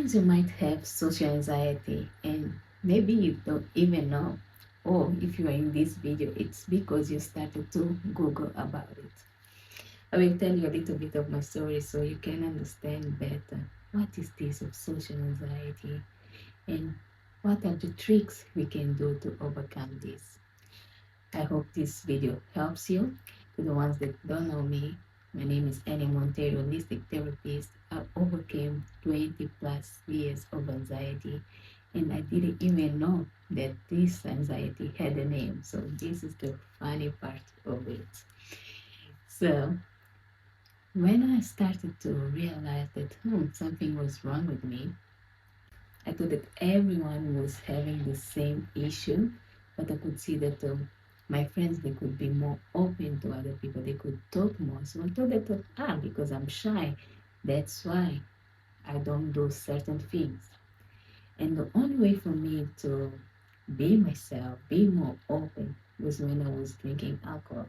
Sometimes you might have social anxiety and maybe you don't even know. Or if you are in this video, it's because you started to Google about it. I will tell you a little bit of my story so you can understand better what is this of social anxiety and what are the tricks we can do to overcome this. I hope this video helps you. To the ones that don't know me, my name is Annie Montero, holistic therapist. I overcame 20 plus years of anxiety and I didn't even know that this anxiety had a name. So this is the funny part of it. So when I started to realize that something was wrong with me, I thought that everyone was having the same issue, but I could see that my friends, they could be more open to other people, they could talk more. So I thought that, because I'm shy, that's why I don't do certain things. And the only way for me to be myself, be more open, was when I was drinking alcohol.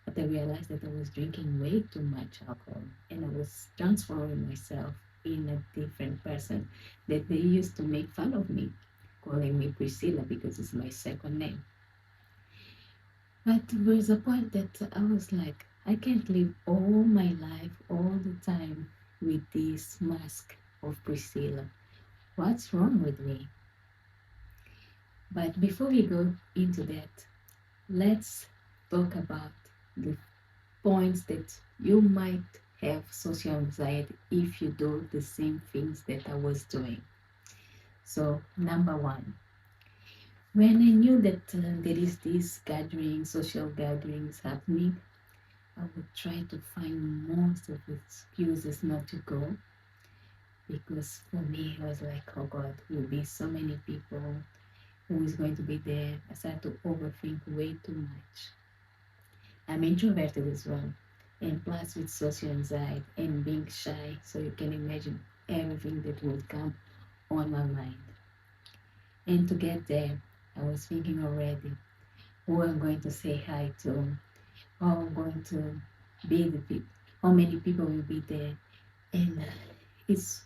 But I realized that I was drinking way too much alcohol and I was transforming myself in a different person that they used to make fun of me, calling me Priscilla because it's my second name. But there was a point that I was like, I can't live all my life, all the time with this mask of Priscilla. What's wrong with me? But before we go into that, let's talk about the points that you might have social anxiety if you do the same things that I was doing. So, number one, when I knew that there is this gathering, social gatherings happening, I would try to find most of the excuses not to go because for me it was like, oh God, there will be so many people who is going to be there. I started to overthink way too much. I'm introverted as well, and plus with social anxiety and being shy, so you can imagine everything that would come on my mind. And to get there, I was thinking already who I'm going to say hi to, how I'm going to be the people, how many people will be there, and it's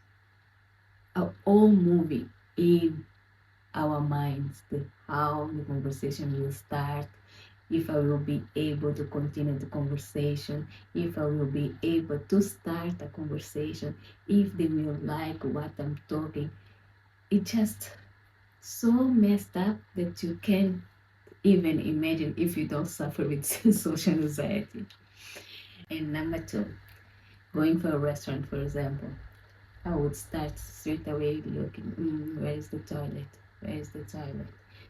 a whole movie in our minds, how the conversation will start, if I will be able to continue the conversation, if I will be able to start a conversation, if they will like what I'm talking. It's just so messed up that you can't even imagine if you don't suffer with social anxiety. And number two, going for a restaurant, for example, I would start straight away looking, where is the toilet? Where is the toilet?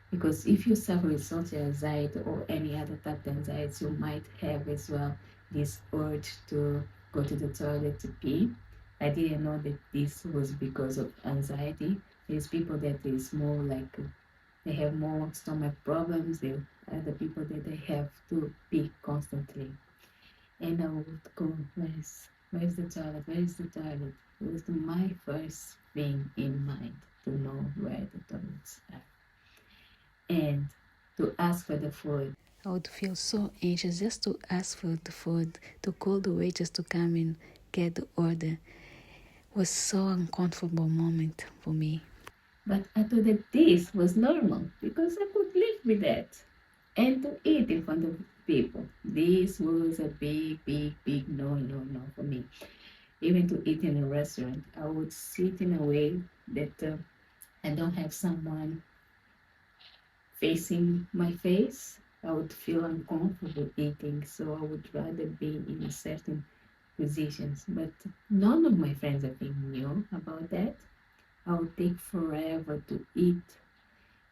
Because if you suffer with social anxiety or any other type of anxiety, you might have as well this urge to go to the toilet to pee. I didn't know that this was because of anxiety. There's people that is more like they have more stomach problems. There are other people that they have to pee constantly. And I would go, where's the toilet? Where is the toilet? It was my first thing in mind to know where the toilets are. And to ask for the food. I would feel so anxious just to ask for the food, to call the waitress to come and get the order. It was so uncomfortable moment for me. But I thought that this was normal because I could live with that. And to eat in front of people. This was a big no for me. Even to eat in a restaurant, I would sit in a way that I don't have someone facing my face. I would feel uncomfortable eating, so I would rather be in a certain positions. But none of my friends I think knew about that. I would take forever to eat,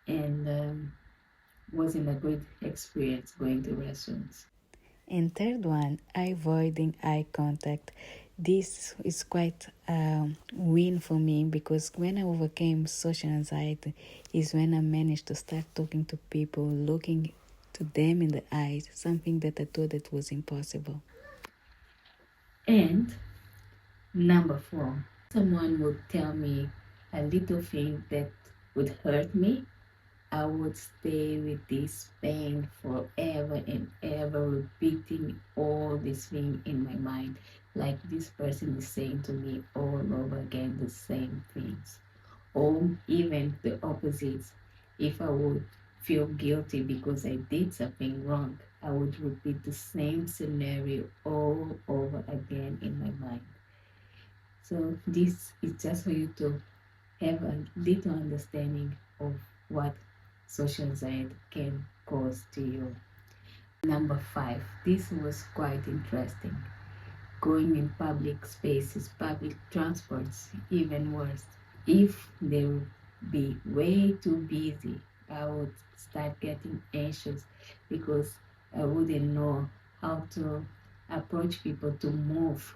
and wasn't a good experience going to restaurants. And third one, avoiding eye contact. This is quite a win for me because when I overcame social anxiety is when I managed to start talking to people, looking to them in the eyes, something that I thought that was impossible. And number four, someone would tell me a little thing that would hurt me, I would stay with this pain forever and ever, repeating all this thing in my mind like this person is saying to me all over again the same things. Or even the opposite. If I would feel guilty because I did something wrong, I would repeat the same scenario all over again in my mind. So this is just for you to have a little understanding of what social anxiety can cause to you. Number 5, this was quite interesting. Going in public spaces, public transports, even worse. If they would be way too busy, I would start getting anxious because I wouldn't know how to approach people to move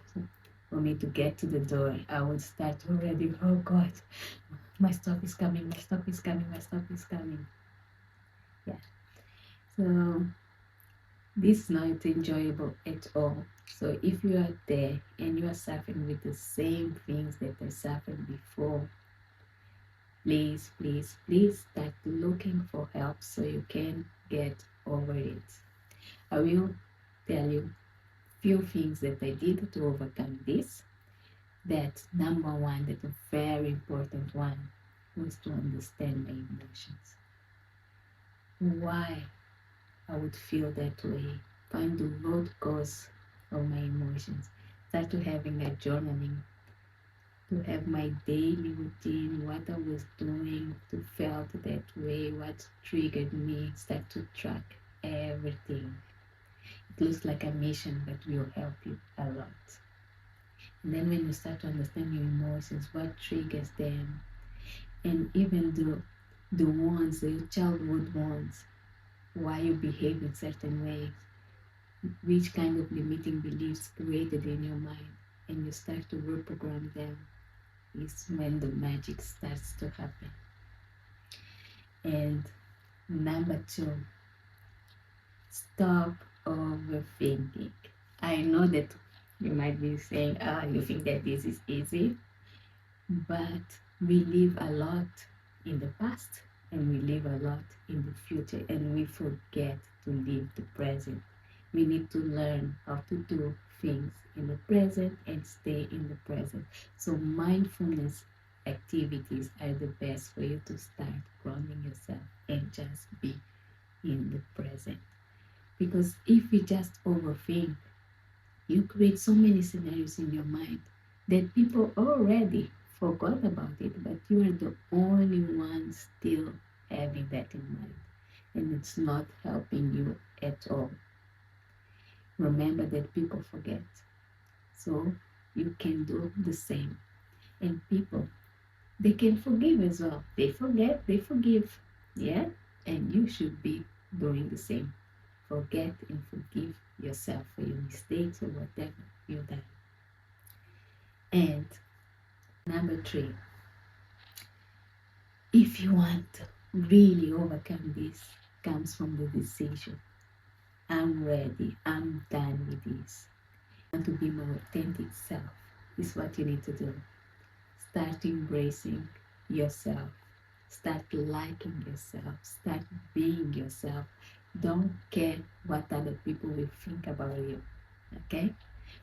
for me to get to the door. I would start already, oh God, my stop is coming, my stop is coming, my stop is coming. Yeah. So this is not enjoyable at all. So if you are there and you are suffering with the same things that I suffered before, please, please, please start looking for help so you can get over it. I will tell you few things that I did to overcome this. That number one, that a very important one, was to understand my emotions. Why I would feel that way. Find the root cause of my emotions. Start to having a journaling, to have my daily routine, what I was doing to felt that way, what triggered me. Start to track everything. It looks like a mission, but will help you a lot. And then when you start to understand your emotions, what triggers them, and even the ones, the childhood ones, why you behave in certain ways, which kind of limiting beliefs created in your mind, and you start to reprogram them, is when the magic starts to happen. And number 2, stop overthinking. I know that you might be saying, you think that this is easy, but we live a lot in the past and we live a lot in the future, and we forget to live the present. We need to learn how to do things in the present and stay in the present. So mindfulness activities are the best for you to start grounding yourself and just be in the present. Because if you just overthink, you create so many scenarios in your mind that people already forgot about it, but you are the only one still having that in mind, and it's not helping you at all. Remember that people forget, so you can do the same. And people, they can forgive as well. They forget, they forgive. Yeah, and you should be doing the same. Forget and forgive yourself for your mistakes or whatever you've done. And number 3, if you want to really overcome this, comes from the decision. I'm ready. I'm done with this. I want to be my authentic self. Is what you need to do. Start embracing yourself. Start liking yourself. Start being yourself. Don't care what other people will think about you. Okay?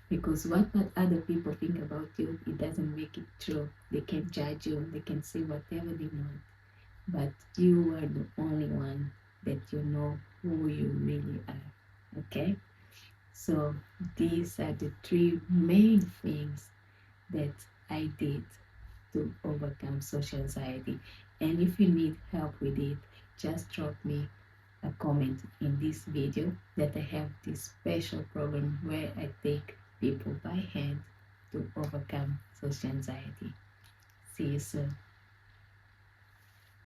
Because what other people think about you, it doesn't make it true. They can judge you. They can say whatever they want. But you are the only one that you know who you really are. Okay? So these are the 3 main things that I did to overcome social anxiety. And if you need help with it, just drop me a comment in this video that I have this special program where I take people by hand to overcome social anxiety. See you soon.